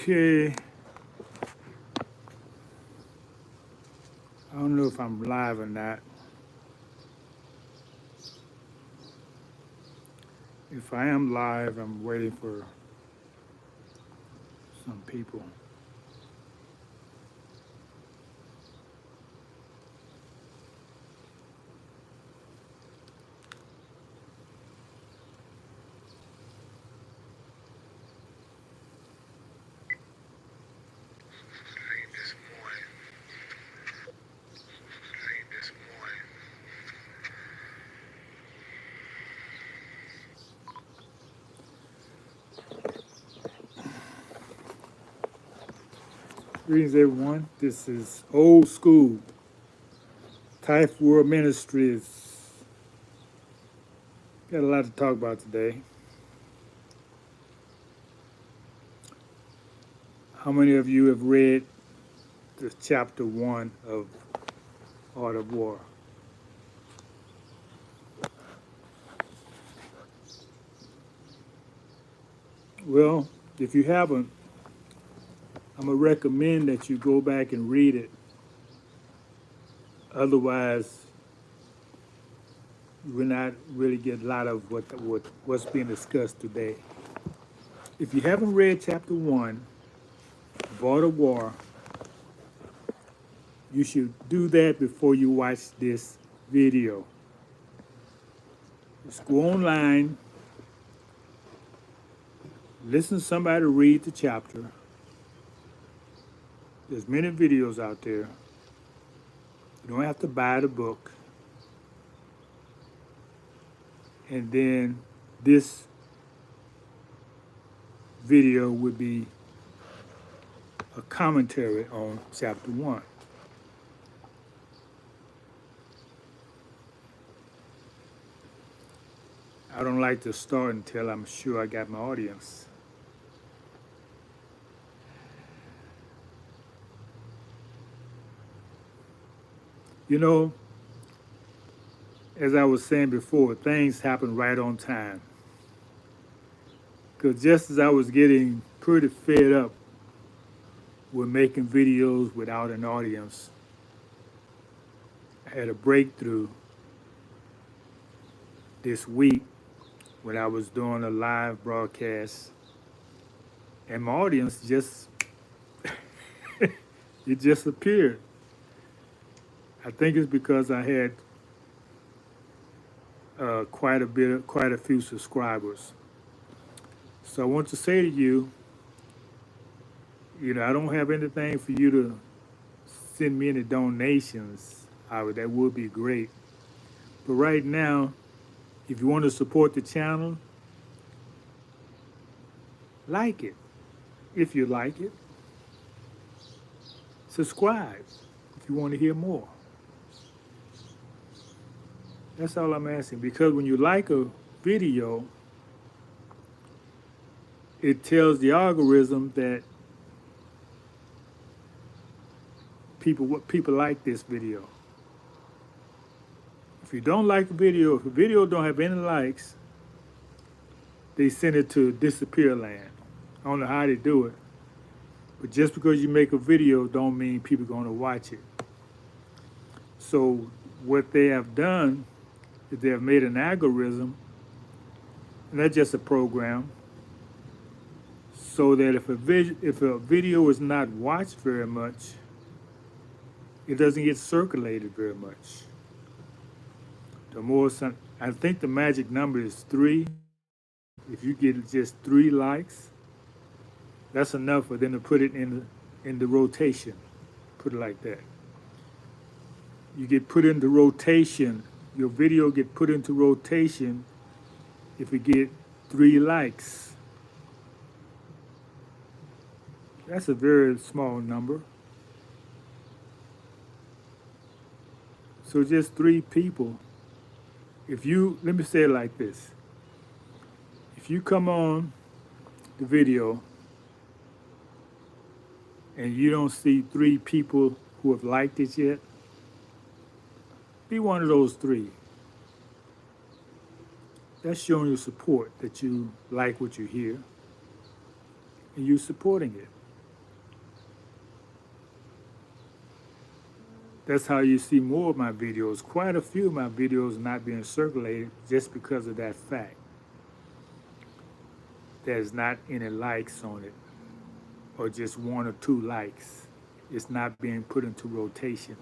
Okay. I don't know if I'm live or not. If I am live, I'm waiting for some people. Greetings, everyone. This is Old School TAIFA World Ministries. Got a lot to talk about today. How many of you have read the chapter 1 of Art of War? Well, if you haven't, I'm going to recommend that you go back and read it. Otherwise, you will not really get a lot of what's being discussed today. If you haven't read chapter 1 of Art of War, you should do that before you watch this video. Just go online, listen to somebody read the chapter. There's many videos out there. You don't have to buy the book. And then this video would be a commentary on chapter 1. I don't like to start until I'm sure I got my audience. You know, as I was saying before, things happen right on time. Because just as I was getting pretty fed up with making videos without an audience, I had a breakthrough this week when I was doing a live broadcast, and my audience just it just appeared. I think it's because I had quite a few subscribers. So I want to say to you, I don't have anything for you to send me any donations. That would be great. But right now, if you want to support the channel, like it. If you like it, subscribe if you want to hear more. That's all I'm asking, because when you like a video, it tells the algorithm that people like this video. If you don't like the video, if a video don't have any likes, they send it to disappear land. I don't know how they do it, but just because you make a video don't mean people are going to watch it. So what they have done is they have made an algorithm, and that's just a program, so that if a video is not watched very much, it doesn't get circulated very much. I think the magic number is 3. If you get just 3 likes, that's enough for them to put it in the rotation. Put it like that. You get put into rotation. Your video get put into rotation if you get 3 likes. That's a very small number. So just 3 people. Let me say it like this. If you come on the video and you don't see 3 people who have liked it yet, be one of those 3. That's showing your support, that you like what you hear and you're supporting it. That's how you see more of my videos. Quite a few of my videos not being circulated just because of that fact. There's not any likes on it, or just 1 or 2 likes. It's not being put into rotation.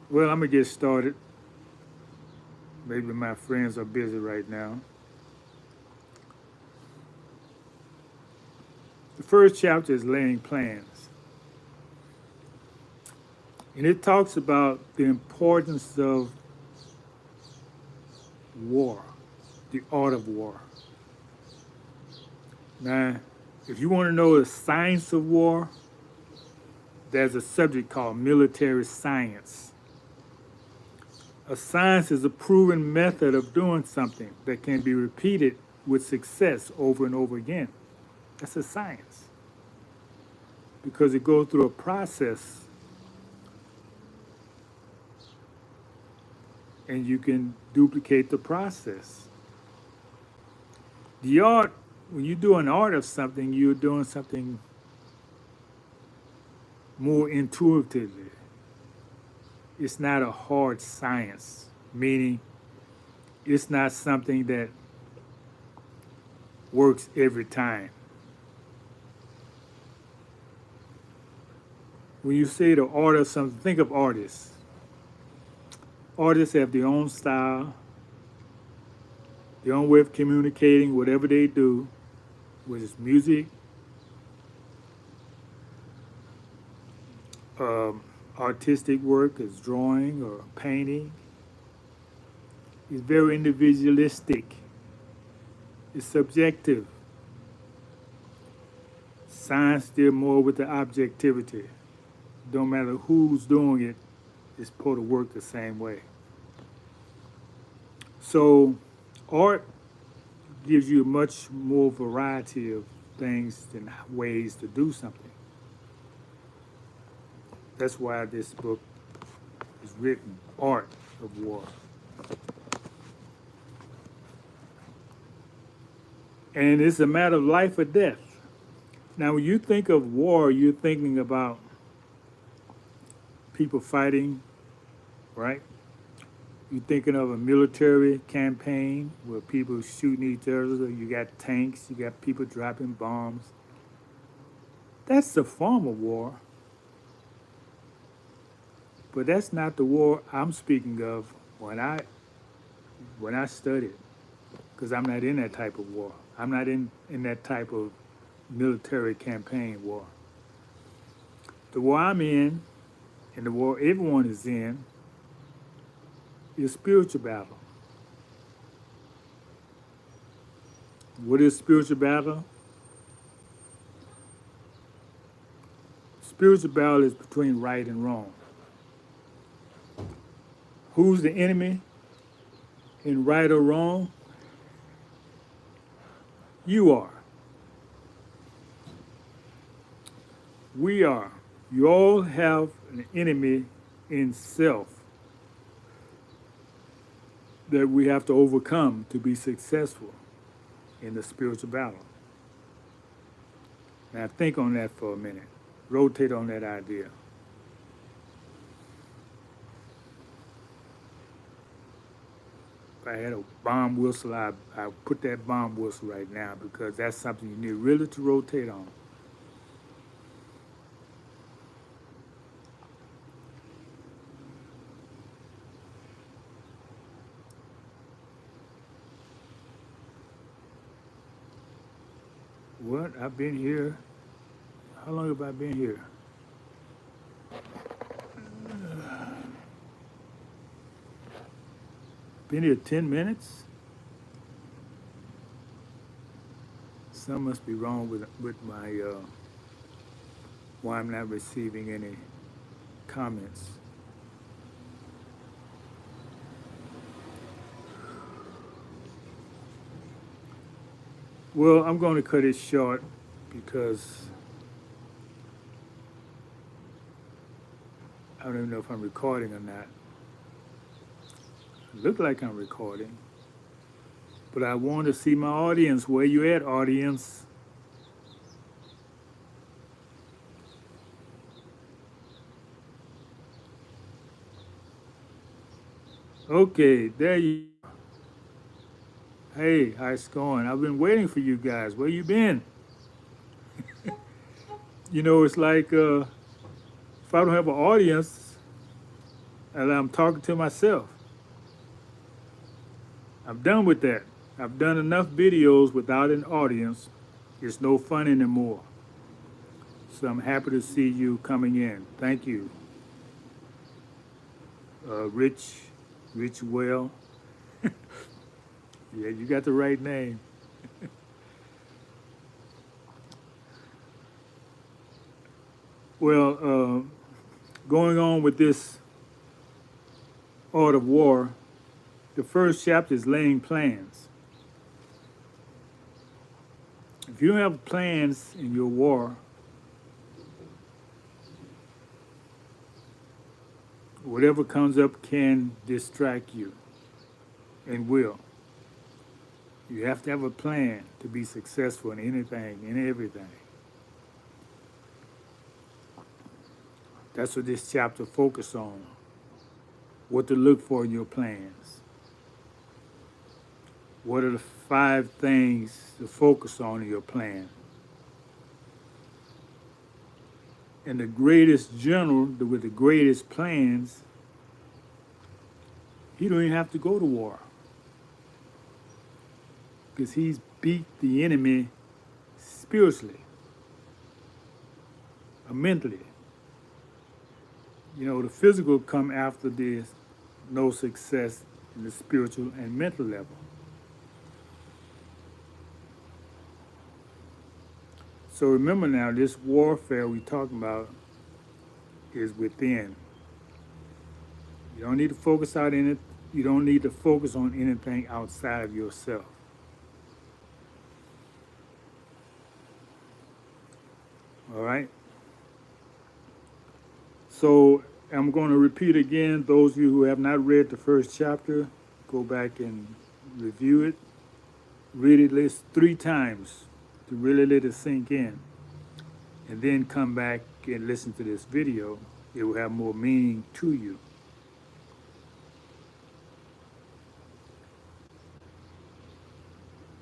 Well, I'm gonna get started. Maybe my friends are busy right now. The first chapter is laying plans. And it talks about the importance of war, the art of war. Now, if you want to know the science of war, there's a subject called military science. A science is a proven method of doing something that can be repeated with success over and over again. That's a science. Because it goes through a process and you can duplicate the process. The art, when you do an art of something, you're doing something more intuitively. It's not a hard science, meaning it's not something that works every time. When you say the art of something, think of artists. Artists have their own style, their own way of communicating whatever they do, whether it's music, artistic work, as drawing or painting. It's very individualistic. It's subjective. Science deals more with the objectivity. Don't matter who's doing it, it's supposed to work the same way. So art gives you much more variety of things and ways to do something. That's why this book is written, Art of War. And it's a matter of life or death. Now, when you think of war, you're thinking about people fighting, right? You're thinking of a military campaign where people shooting each other. You got tanks, you got people dropping bombs. That's a form of war. But that's not the war I'm speaking of when I studied, because I'm not in that type of war. I'm not in that type of military campaign war. The war I'm in, and the war everyone is in, is spiritual battle. What is spiritual battle? Spiritual battle is between right and wrong. Who's the enemy in right or wrong? You are. We are. You all have an enemy in self that we have to overcome to be successful in the spiritual battle. Now think on that for a minute. Rotate on that idea. If I had a bomb whistle, I put that bomb whistle right now, because that's something you need really to rotate on. What? I've been here. How long have I been here? Been here 10 minutes? Something must be wrong with my, why I'm not receiving any comments. Well, I'm going to cut it short because I don't even know if I'm recording or not. It looks like I'm recording. But I want to see my audience. Where you at, audience? Okay, there you. Hey, how's it going? I've been waiting for you guys. Where you been? You know, it's like if I don't have an audience and I'm talking to myself, I'm done with that. I've done enough videos without an audience. It's no fun anymore. So I'm happy to see you coming in. Thank you, Rich Well. Yeah, you got the right name. Well, going on with this art of war, the first chapter is laying plans. If you don't have plans in your war, whatever comes up can distract you and will. You have to have a plan to be successful in anything and everything. That's what this chapter focuses on. What to look for in your plans. What are the 5 things to focus on in your plan? And the greatest general with the greatest plans, he don't even have to go to war because he's beat the enemy spiritually or mentally. You know, the physical come after this no success in the spiritual and mental level. So remember now, this warfare we're talking about is within. You don't need to focus out in it. You don't need to focus on anything outside of yourself. All right? So I'm going to repeat again. Those of you who have not read the first chapter, go back and review it. Read it at least 3 times to really let it sink in. And then come back and listen to this video. It will have more meaning to you.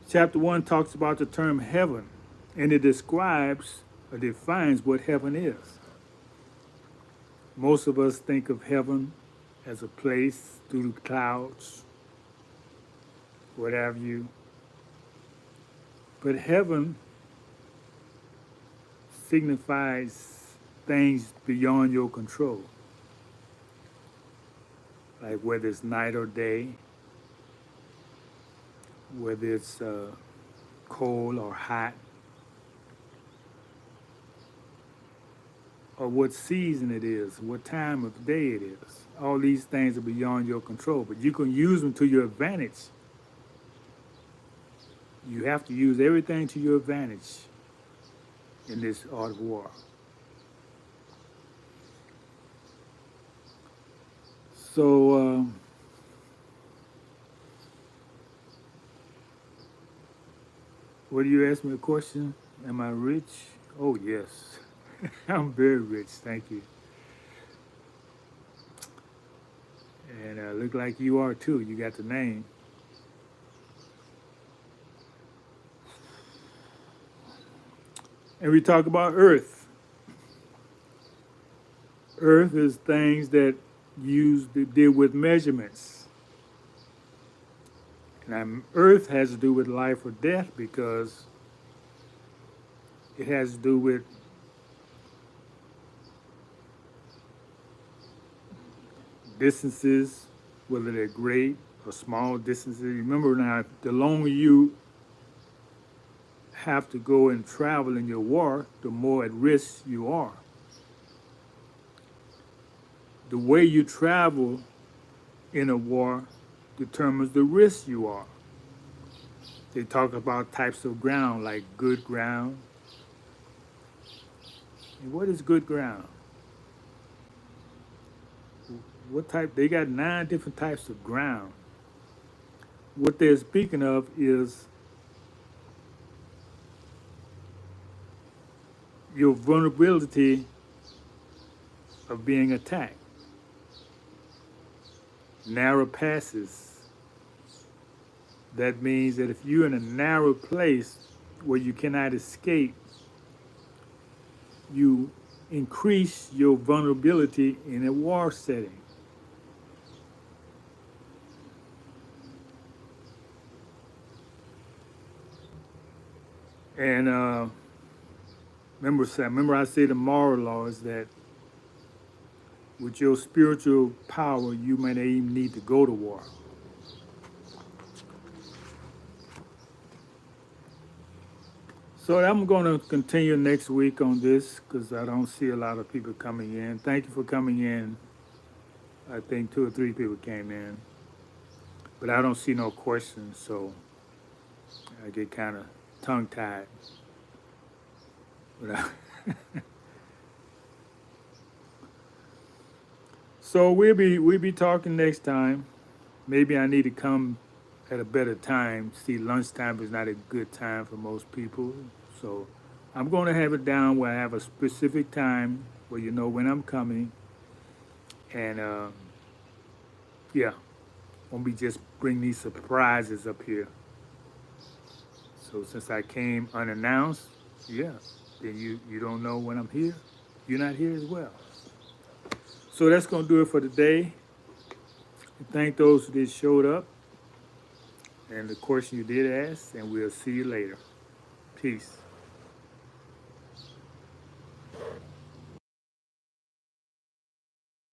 Chapter 1 talks about the term heaven, and it describes or defines what heaven is. Most of us think of heaven as a place through the clouds, what have you. But heaven signifies things beyond your control, like whether it's night or day, whether it's cold or hot, or what season it is, what time of day it is. All these things are beyond your control, but you can use them to your advantage. You have to use everything to your advantage in this art of war. So, what do you ask me a question? Am I rich? Oh, yes. I'm very rich, thank you. And look like you are too. You got the name. And we talk about earth. Earth is things that deal with measurements. And earth has to do with life or death because it has to do with distances, whether they're great or small distances. Remember now, the longer you have to go and travel in your war, the more at risk you are. The way you travel in a war determines the risk you are. They talk about types of ground, like good ground. And what is good ground? What type? They got 9 different types of ground. What they're speaking of is your vulnerability of being attacked. narrow passes. That means that if you're in a narrow place where you cannot escape, you increase your vulnerability in a war setting. And remember I said the moral law is that with your spiritual power, you may not even need to go to war. So I'm going to continue next week on this because I don't see a lot of people coming in. Thank you for coming in. I think 2 or 3 people came in, but I don't see no questions, so I get kind of tongue-tied. But so we'll be talking next time. Maybe I need to come at a better time. See, lunchtime is not a good time for most people, so I'm going to have it down where I have a specific time where you know when I'm coming, and yeah, won't be just bring these surprises up here. So since I came unannounced, yeah, then you don't know when I'm here. You're not here as well. So that's gonna do it for today. Thank those that showed up and the question you did ask, and we'll see you later. Peace.